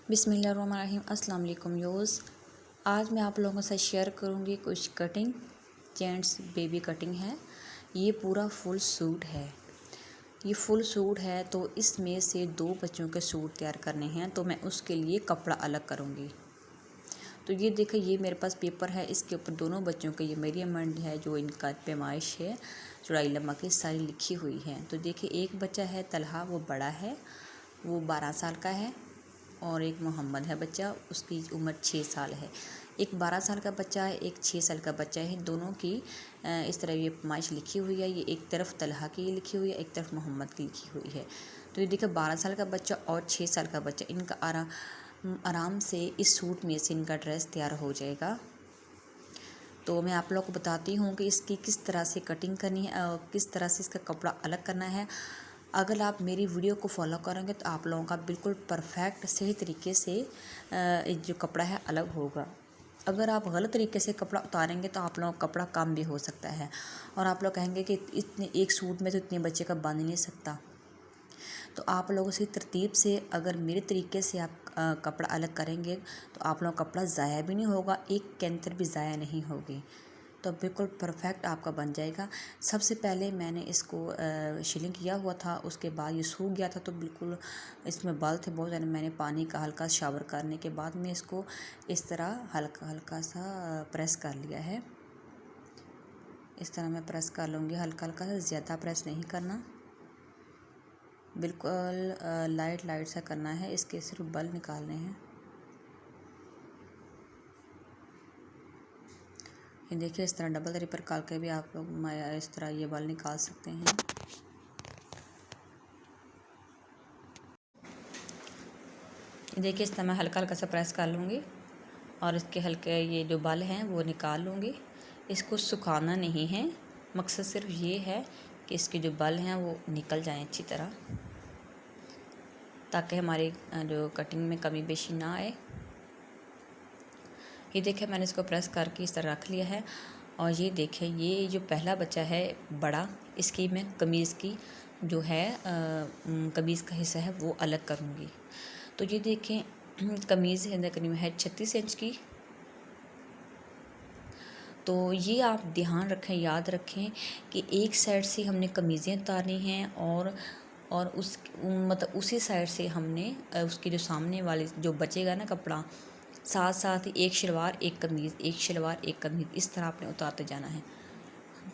बिस्मिल्लाहिर्रहमानिर्रहीम। अस्सलाम वालेकुम व्यूअर्स। आज मैं आप लोगों से शेयर करूंगी कुछ कटिंग, जेंट्स बेबी कटिंग है। ये पूरा फुल सूट है। ये फुल सूट है तो इसमें से 2 बच्चों के सूट तैयार करने हैं, तो मैं उसके लिए कपड़ा अलग करूंगी। तो ये देखिए, ये मेरे पास पेपर है, इसके ऊपर दोनों बच्चों के ये मेजरमेंट है, जो इनका पैमाइश है, चौड़ाई लंबा की सारी लिखी हुई है। तो देखिए, एक बच्चा है तलहा, वो बड़ा है, वो 12 साल का है, और एक मोहम्मद है बच्चा, उसकी उम्र 6 साल है। एक 12 साल का बच्चा है, एक 6 साल का बच्चा है। दोनों की इस तरह ये पैमाइश लिखी हुई है। ये एक तरफ तलहा की लिखी हुई है, एक तरफ मोहम्मद की लिखी हुई है। तो ये देखिए, 12 साल का बच्चा और 6 साल का बच्चा, इनका आराम से इस सूट में से इनका ड्रेस तैयार हो जाएगा। तो मैं आप लोगों को बताती हूँ कि इसकी किस तरह से कटिंग करनी है, किस तरह से इसका कपड़ा अलग करना है। अगर आप मेरी वीडियो को फॉलो करेंगे तो आप लोगों का बिल्कुल परफेक्ट सही तरीके से जो कपड़ा है अलग होगा। अगर आप गलत तरीके से कपड़ा उतारेंगे तो आप लोगों का कपड़ा कम भी हो सकता है, और आप लोग कहेंगे कि इतने एक सूट में तो इतने बच्चे का बन ही नहीं सकता। तो आप लोगों से तरतीब से अगर मेरे तरीके से आप कपड़ा अलग करेंगे तो आप लोगों का कपड़ा ज़ाया भी नहीं होगा, एक कैंतर भी ज़ाया नहीं होगी, तो बिल्कुल परफेक्ट आपका बन जाएगा। सबसे पहले मैंने इसको शिलिंग किया हुआ था, उसके बाद ये सूख गया था, तो बिल्कुल इसमें बाल थे बहुत ज़्यादा। मैंने पानी का हल्का शावर करने के बाद में इसको इस तरह हल्का हल्का सा प्रेस कर लिया है। इस तरह मैं प्रेस कर लूँगी, हल्का हल्का सा, ज़्यादा प्रेस नहीं करना, बिल्कुल लाइट लाइट सा करना है। इसके सिर्फ बल निकालने हैं। ये देखिए, इस तरह डबल रिपर करके भी आप लोग इस तरह ये बल निकाल सकते हैं। देखिए, इस तरह मैं हल्का हल्का सा प्रेस कर लूँगी और इसके हल्के ये जो बल हैं वो निकाल लूँगी। इसको सुखाना नहीं है, मकसद सिर्फ ये है कि इसके जो बल हैं वो निकल जाएं अच्छी तरह, ताकि हमारी जो कटिंग में कमी बेशी ना आए। ये देखिए, मैंने इसको प्रेस करके इस तरह रख लिया है। और ये देखिए, ये जो पहला बच्चा है बड़ा, इसकी मैं कमीज़ की जो है कमीज़ का हिस्सा है वो अलग करूँगी। तो ये देखें, कमीज़ है करीब है 36 इंच की। तो ये आप ध्यान रखें, याद रखें कि एक साइड से हमने कमीज़ें उतारनी हैं, और उस मतलब उसी साइड से हमने उसकी जो सामने वाले जो बचेगा ना कपड़ा, साथ साथ ही एक शलवार एक कमीज़, एक शलवार एक कमीज़, इस तरह आपने उतारते जाना है।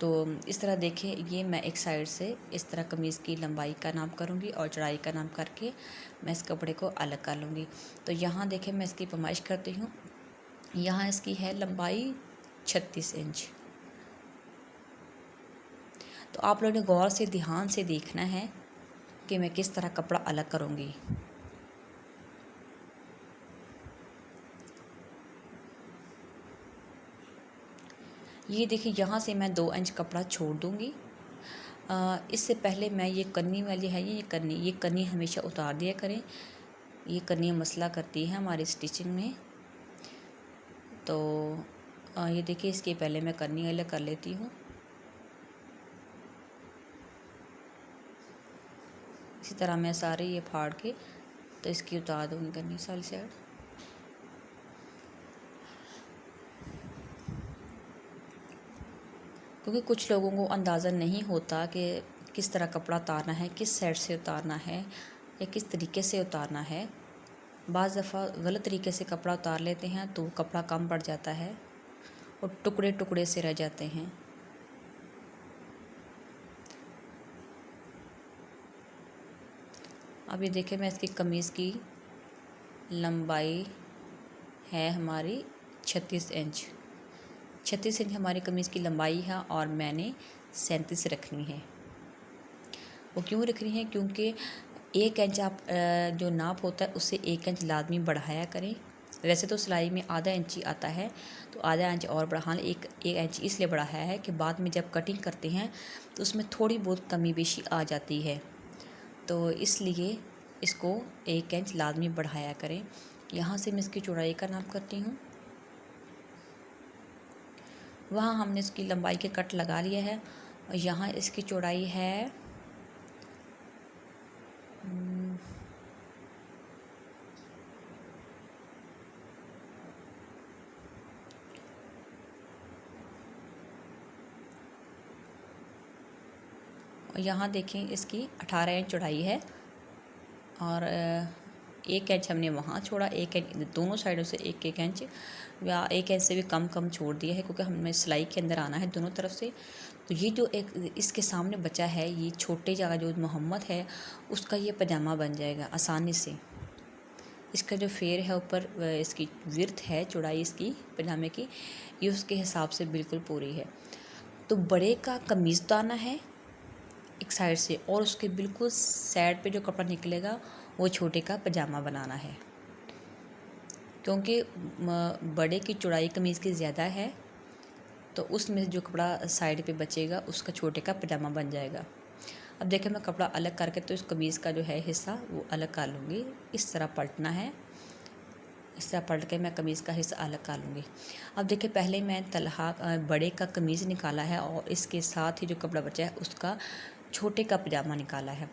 तो इस तरह देखिए, ये मैं एक साइड से इस तरह कमीज़ की लंबाई का नाप करूँगी और चौड़ाई का नाप करके मैं इस कपड़े को अलग कर लूँगी। तो यहाँ देखिए, मैं इसकी पैमाइश करती हूँ। यहाँ इसकी है लंबाई 36 इंच। तो आप लोगों ने गौर से ध्यान से देखना है कि मैं किस तरह कपड़ा अलग करूँगी। ये देखिए, यहाँ से मैं 2 इंच कपड़ा छोड़ दूँगी। इससे पहले मैं ये कन्नी वाली है, ये कन्नी हमेशा उतार दिया करें। ये कन्नी मसला करती है हमारी स्टिचिंग में। तो ये देखिए, इसके पहले मैं कन्नी अलग कर लेती हूँ। इसी तरह मैं सारे ये फाड़ के तो इसकी उतार दूँगी कन्नी सारी साइड। क्योंकि कुछ लोगों को अंदाज़ा नहीं होता कि किस तरह कपड़ा उतारना है, किस साइड से उतारना है या किस तरीके से उतारना है। बाज़ दफ़ा गलत तरीके से कपड़ा उतार लेते हैं तो कपड़ा कम पड़ जाता है और टुकड़े टुकड़े से रह जाते हैं। अब ये देखिए, मैं इसकी कमीज़ की लंबाई है हमारी 36 इंच। 36 इंच हमारी कमीज़ की लंबाई है और मैंने 37 रखनी है। वो क्यों रखनी है? क्योंकि 1 इंच आप जो नाप होता है उससे 1 इंच लाजमी बढ़ाया करें। वैसे तो सिलाई में आधा इंच ही आता है, तो आधा इंच और बढ़ा लें। एक इंच इसलिए बढ़ाया है कि बाद में जब कटिंग करते हैं तो उसमें थोड़ी बहुत कमी बेशी आ जाती है, तो इसलिए इसको 1 इंच लाजमी बढ़ाया करें। यहाँ से मैं इसकी चौड़ाई का नाप करती हूँ। वहाँ हमने इसकी लंबाई के कट लगा लिया है और यहाँ इसकी चौड़ाई है यहाँ देखें इसकी 18 इंच चौड़ाई है और 1 इंच हमने वहाँ छोड़ा, 1 इंच दोनों साइडों से 1 इंच या 1 इंच से भी कम छोड़ दिया है, क्योंकि हमें सिलाई के अंदर आना है दोनों तरफ से। तो ये जो एक इसके सामने बचा है, ये छोटे जगह जो मोहम्मद है उसका ये पजामा बन जाएगा आसानी से। इसका जो फेर है ऊपर, इसकी विड्थ है, चौड़ाई इसकी पजामे की, ये उसके हिसाब से बिल्कुल पूरी है। तो बड़े का कमीज़ उतारना है एक साइड से, और उसके बिल्कुल साइड पे जो कपड़ा निकलेगा वो छोटे का पजामा बनाना है, क्योंकि बड़े की चौड़ाई कमीज़ की ज़्यादा है, तो उसमें जो कपड़ा साइड पे बचेगा उसका छोटे का पजामा बन जाएगा। अब देखिए मैं कपड़ा अलग करके तो इस कमीज़ का जो है हिस्सा वो अलग कर लूँगी। इस तरह पलटना है, इस तरह पलट के मैं कमीज़ का हिस्सा अलग कर लूँगी। अब देखिए पहले मैं तलहा बड़े का कमीज़ निकाला है और इसके साथ ही जो कपड़ा बचा है उसका छोटे का पजामा निकाला है।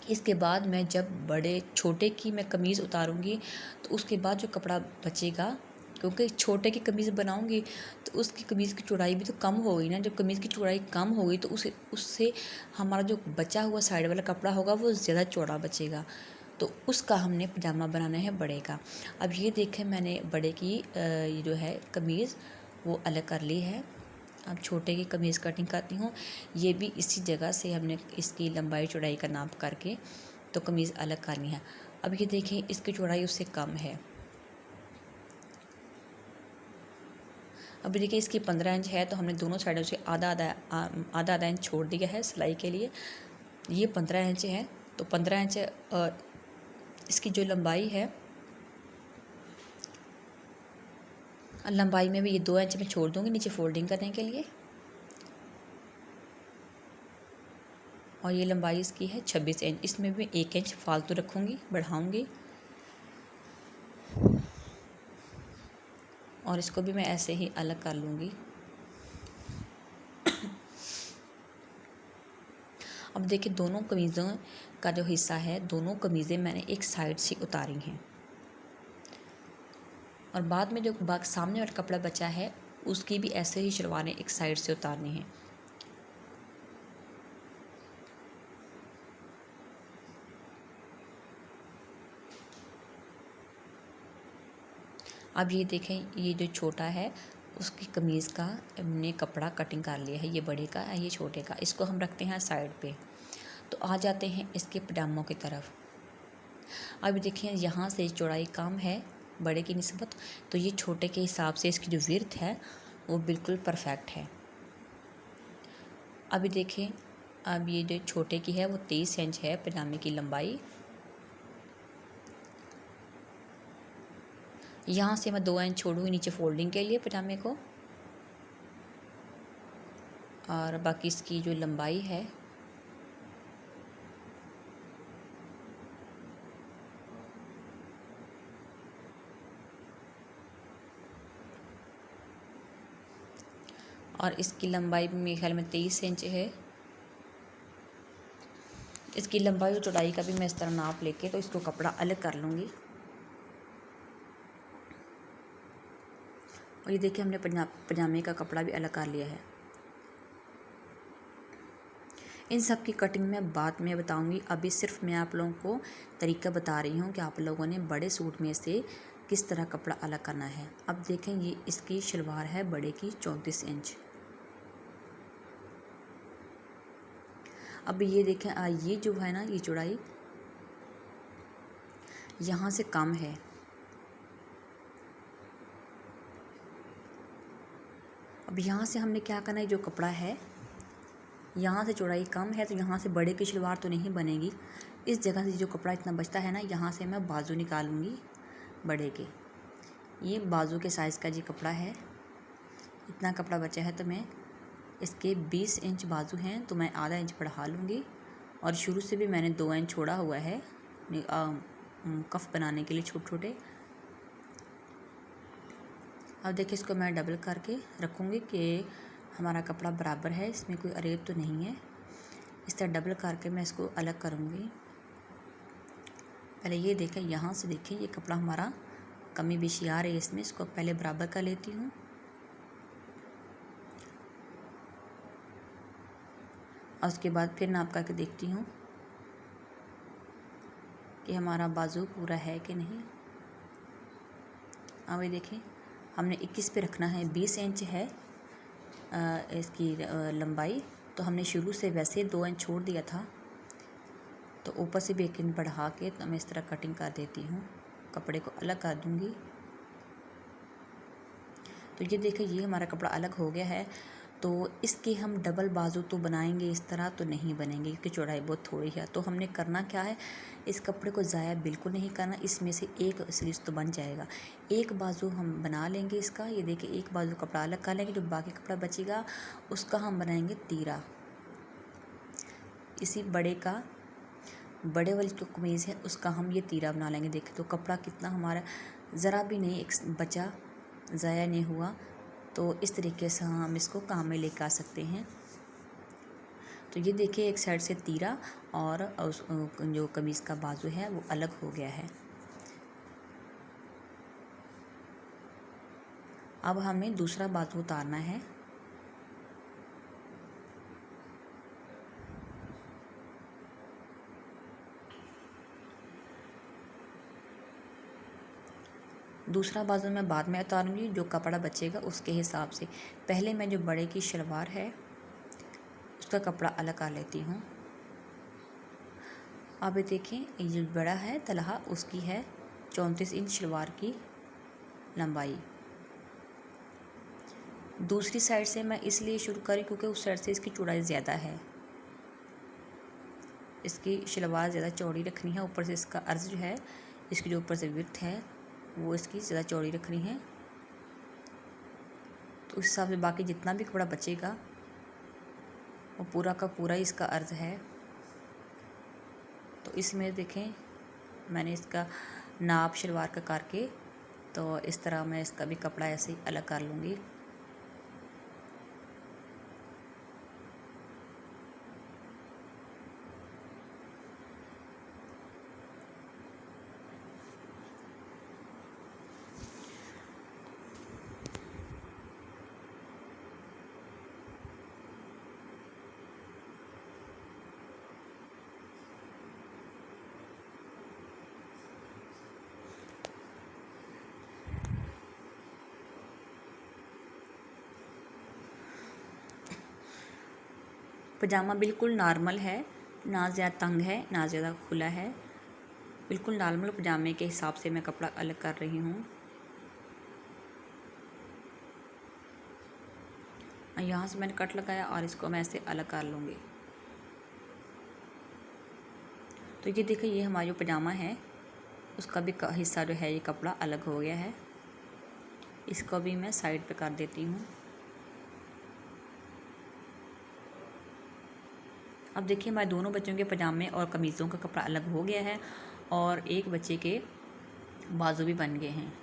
इसके बाद मैं जब बड़े छोटे की मैं कमीज़ उतारूँगी तो उसके बाद जो कपड़ा बचेगा, क्योंकि छोटे की कमीज़ बनाऊँगी तो उसकी कमीज़ की चौड़ाई भी तो कम हो गई ना। जब कमीज़ की चौड़ाई कम हो गई तो उससे हमारा जो बचा हुआ साइड वाला कपड़ा होगा वो ज़्यादा चौड़ा बचेगा, तो उसका हमने पजामा बनाना है बड़े का। अब ये देखें मैंने बड़े की ये जो है कमीज़ वो अलग कर ली है। अब छोटे की कमीज़ कटिंग करती हूँ। ये भी इसी जगह से हमने इसकी लंबाई चौड़ाई का नाप करके तो कमीज़ अलग करनी है। अब ये देखें इसकी चौड़ाई उससे कम है। अभी देखिए इसकी 15 इंच है, तो हमने दोनों साइडों से आधा इंच छोड़ दिया है सिलाई के लिए। ये 15 इंच है, तो 15 इंच इसकी जो लंबाई है, लंबाई में भी ये 2 इंच में छोड़ दूँगी नीचे फोल्डिंग करने के लिए, और ये लंबाई इसकी है 26 इंच। इसमें भी 1 इंच फालतू रखूँगी, बढ़ाऊँगी, और इसको भी मैं ऐसे ही अलग कर लूँगी। अब देखिए दोनों कमीज़ों का जो हिस्सा है, दोनों कमीज़ें मैंने एक साइड से उतारी हैं, और बाद में जो सामने वाला कपड़ा बचा है उसकी भी ऐसे ही शलवारें एक साइड से उतारनी हैं। अब ये देखें ये जो छोटा है उसकी कमीज़ का हमने कपड़ा कटिंग कर लिया है, ये बड़े का है ये छोटे का। इसको हम रखते हैं साइड पे। तो आ जाते हैं इसके पजामों की तरफ। अब देखिए यहाँ से चौड़ाई कम है बड़े की निस्बत, तो ये छोटे के हिसाब से इसकी जो विड्थ है वो बिल्कुल परफेक्ट है। अभी देखें अब ये जो छोटे की है वो 23 इंच है पजामे की लंबाई। यहाँ से मैं 2 इंच छोड़ूंगी नीचे फोल्डिंग के लिए पजामे को, और बाकी इसकी जो लंबाई है और इसकी लंबाई भी मेरे ख्याल में 23 इंच है। इसकी लंबाई और चौड़ाई का भी मैं इस तरह नाप लेके तो इसको कपड़ा अलग कर लूँगी। और ये देखिए हमने पजामे का कपड़ा भी अलग कर लिया है। इन सब की कटिंग मैं बाद में बताऊंगी, अभी सिर्फ मैं आप लोगों को तरीका बता रही हूँ कि आप लोगों ने बड़े सूट में से किस तरह कपड़ा अलग करना है। अब देखें ये इसकी शलवार है बड़े की 34 इंच। अब ये देखें ये जो है ना ये चौड़ाई यहाँ से कम है। अब यहाँ से हमने क्या करना है, जो कपड़ा है यहाँ से चौड़ाई कम है तो यहाँ से बड़े की शलवार तो नहीं बनेगी। इस जगह से जो कपड़ा इतना बचता है ना, यहाँ से मैं बाजू निकालूंगी बड़े के। ये बाजू के साइज़ का जी कपड़ा है, इतना कपड़ा बचा है तो मैं इसके 20 इंच बाजू हैं तो मैं आधा इंच बढ़ा लूँगी। और शुरू से भी मैंने 2 इंच छोड़ा हुआ है कफ बनाने के लिए छोटे छोटे। अब देखिए इसको मैं डबल करके रखूँगी कि हमारा कपड़ा बराबर है, इसमें कोई अरेब तो नहीं है। इस तरह डबल करके मैं इसको अलग करूँगी। पहले ये देखें यहाँ से देखें ये कपड़ा हमारा कमी बेशी आ रही है इसमें, इसको पहले बराबर कर लेती हूँ। और उसके बाद फिर नाप करके देखती हूँ कि हमारा बाजू पूरा है कि नहीं। अब ये देखें, हमने 21 पे रखना है, 20 इंच है इसकी लंबाई। तो हमने शुरू से वैसे 2 इंच छोड़ दिया था, तो ऊपर से भी 1 इंच बढ़ा के तो मैं इस तरह कटिंग कर देती हूँ, कपड़े को अलग कर दूँगी। तो ये देखिए, ये हमारा कपड़ा अलग हो गया है। तो इसके हम डबल बाजू तो बनाएंगे, इस तरह तो नहीं बनेंगे क्योंकि चौड़ाई बहुत थोड़ी है। तो हमने करना क्या है, इस कपड़े को ज़ाया बिल्कुल नहीं करना, इसमें से एक स्लीव्स तो बन जाएगा। एक बाजू हम बना लेंगे इसका, ये देखिए एक बाजू कपड़ा अलग कर लेंगे, जो बाकी कपड़ा बचेगा उसका हम बनाएंगे तीरा। इसी बड़े वाली जो कमीज़ है उसका हम ये तीरा बना लेंगे। देखिए तो कपड़ा कितना हमारा ज़रा भी नहीं एक बचा, ज़ाया नहीं हुआ। तो इस तरीके से हम इसको काम में लेकर आ सकते हैं। तो ये देखिए, एक साइड से तीरा और उस जो कमीज़ का बाजू है वो अलग हो गया है। अब हमें दूसरा बाजू उतारना है। दूसरा बाजू मैं बाद में उतारूँगी, जो कपड़ा बचेगा उसके हिसाब से। पहले मैं जो बड़े की शलवार है उसका कपड़ा अलग कर लेती हूँ। अब ये देखें, ये जो बड़ा है तलहा उसकी है 34 इंच शलवार की लंबाई। दूसरी साइड से मैं इसलिए शुरू करी क्योंकि उस साइड से इसकी चौड़ाई ज़्यादा है, इसकी शलवार ज़्यादा चौड़ी रखनी है। ऊपर से इसका अर्ज जो है, इसकी जो ऊपर से विड्थ है वो इसकी ज़्यादा चौड़ी रखनी है। तो उस हिसाब से बाकी जितना भी कपड़ा बचेगा वो पूरा का पूरा ही इसका अर्ज है। तो इसमें देखें, मैंने इसका नाप शलवार का करके तो इस तरह मैं इसका भी कपड़ा ऐसे ही अलग कर लूँगी। पजामा बिल्कुल नॉर्मल है, ना ज़्यादा तंग है ना ज़्यादा खुला है, बिल्कुल नॉर्मल पजामे के हिसाब से मैं कपड़ा अलग कर रही हूँ। यहाँ से मैंने कट लगाया और इसको मैं ऐसे अलग कर लूँगी। तो ये देखिए, ये हमारा जो पजामा है उसका भी हिस्सा जो है ये कपड़ा अलग हो गया है। इसको भी मैं साइड पे कर देती हूँ। अब देखिए, हमारे दोनों बच्चों के पजामे और कमीज़ों का कपड़ा अलग हो गया है और एक बच्चे के बाजू भी बन गए हैं।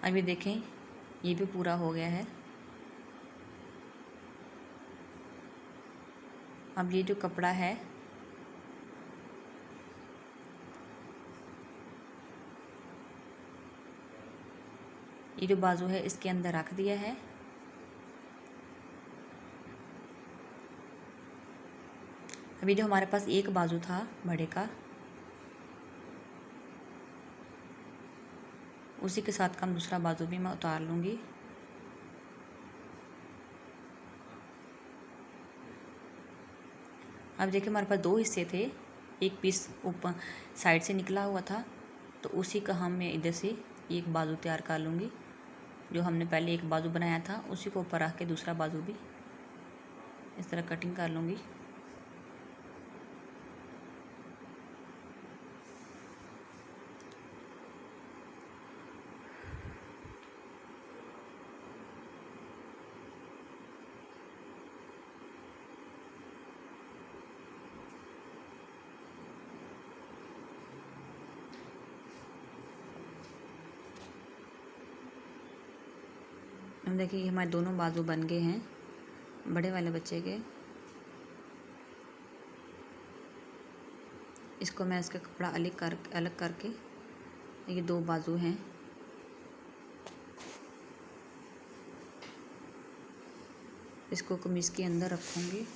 अभी देखें, ये भी पूरा हो गया है। अब ये जो कपड़ा है ये जो बाजू है इसके अंदर रख दिया है। अभी जो हमारे पास एक बाजू था बड़े का, उसी के साथ का दूसरा बाजू भी मैं उतार लूँगी। अब देखिए, हमारे पास 2 हिस्से थे, एक पीस ऊपर साइड से निकला हुआ था, तो उसी का मैं इधर से एक बाजू तैयार कर लूँगी। जो हमने पहले एक बाजू बनाया था उसी को ऊपर रख के दूसरा बाजू भी इस तरह कटिंग कर लूँगी। देखिए ये हमारे दोनों बाजू बन गए हैं बड़े वाले बच्चे के। इसको मैं इसका कपड़ा अलग करके, ये 2 बाजू हैं, इसको कमीज़ के अंदर रखूँगी।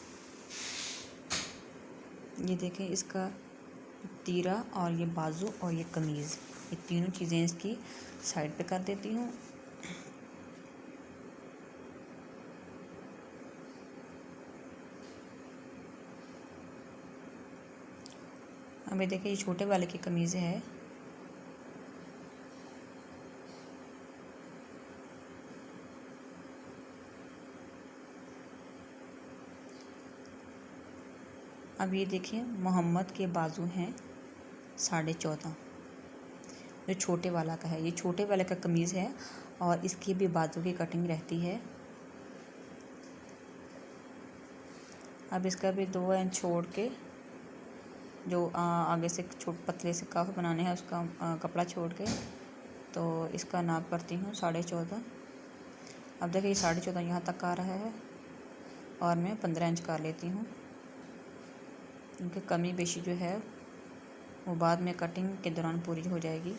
ये देखें इसका तीरा और ये बाजू और ये कमीज़, ये तीनों चीज़ें इसकी साइड पे कर देती हूँ। अब ये देखिए ये छोटे वाले की कमीज़ है। अब ये देखिए मोहम्मद के बाजू हैं 14.5, जो छोटे वाला का है। ये छोटे वाले का कमीज़ है और इसकी भी बाजू की कटिंग रहती है। अब इसका भी 2 इंच छोड़ के, जो आगे से पतले से कफ बनाने हैं उसका कपड़ा छोड़ के, तो इसका नाप करती हूँ 14.5। अब देखिए ये 14.5 यहाँ तक आ रहा है और मैं 15 इंच कर लेती हूँ, क्योंकि कमी बेशी जो है वो बाद में कटिंग के दौरान पूरी हो जाएगी।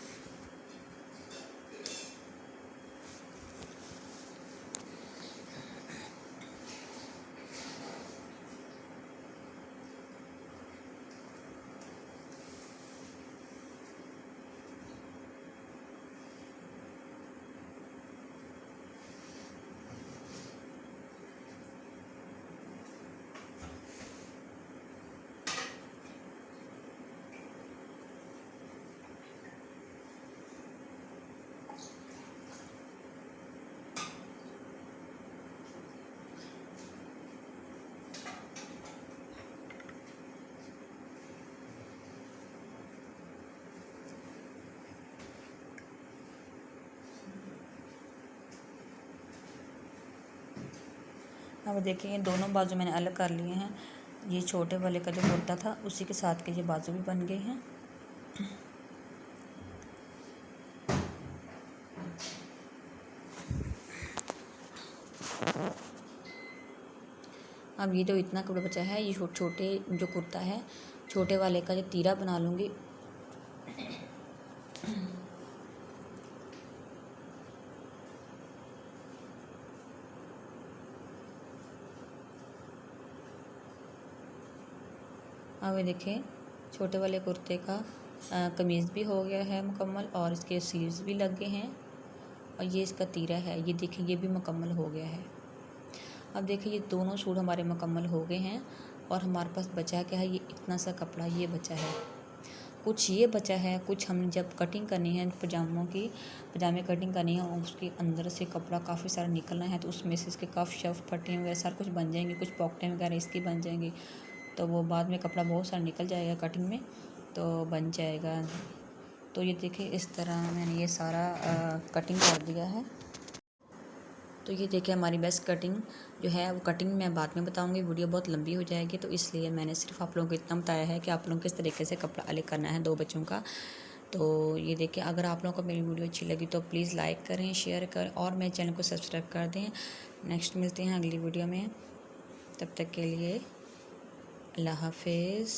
अब देखिए ये दोनों बाजू मैंने अलग कर लिए हैं। ये छोटे वाले का जो कुर्ता था उसी के साथ के ये बाजू भी बन गए हैं। अब ये जो इतना कपड़ा बचा है, ये छोटे जो कुर्ता है छोटे वाले का जो तीरा बना लूँगी। अब ये देखें छोटे वाले कुर्ते का कमीज़ भी हो गया है मुकम्मल और इसके स्लीव्स भी लग गए हैं और ये इसका तीरा है, ये देखिए ये भी मुकम्मल हो गया है। अब देखिए ये दोनों सूट हमारे मुकम्मल हो गए हैं और हमारे पास बचा क्या है, ये इतना सा कपड़ा ये बचा है। कुछ ये बचा है, कुछ हम जब कटिंग करनी है पजामे कटिंग करनी है और उसके अंदर से कपड़ा काफ़ी सारा निकलना है, तो उसमें से इसके कफ शफ पट्टियाँ वगैरह सारा कुछ बन जाएंगी, कुछ पॉकेटें वगैरह इसकी बन जाएंगी, तो वो बाद में कपड़ा बहुत सारा निकल जाएगा कटिंग में, तो बन जाएगा। तो ये देखिए इस तरह मैंने ये सारा कटिंग कर दिया है। तो ये देखिए हमारी बेस्ट कटिंग जो है वो कटिंग मैं बाद में बताऊंगी, वीडियो बहुत लंबी हो जाएगी, तो इसलिए मैंने सिर्फ आप लोगों को इतना बताया है कि आप लोगों को किस तरीके से कपड़ा अलग करना है 2 बच्चों का। तो ये देखिए अगर आप लोगों को मेरी वीडियो अच्छी लगी तो प्लीज़ लाइक करें, शेयर करें और मेरे चैनल को सब्सक्राइब कर दें। नेक्स्ट मिलते हैं अगली वीडियो में, तब तक के लिए अल्लाह हाफिज़।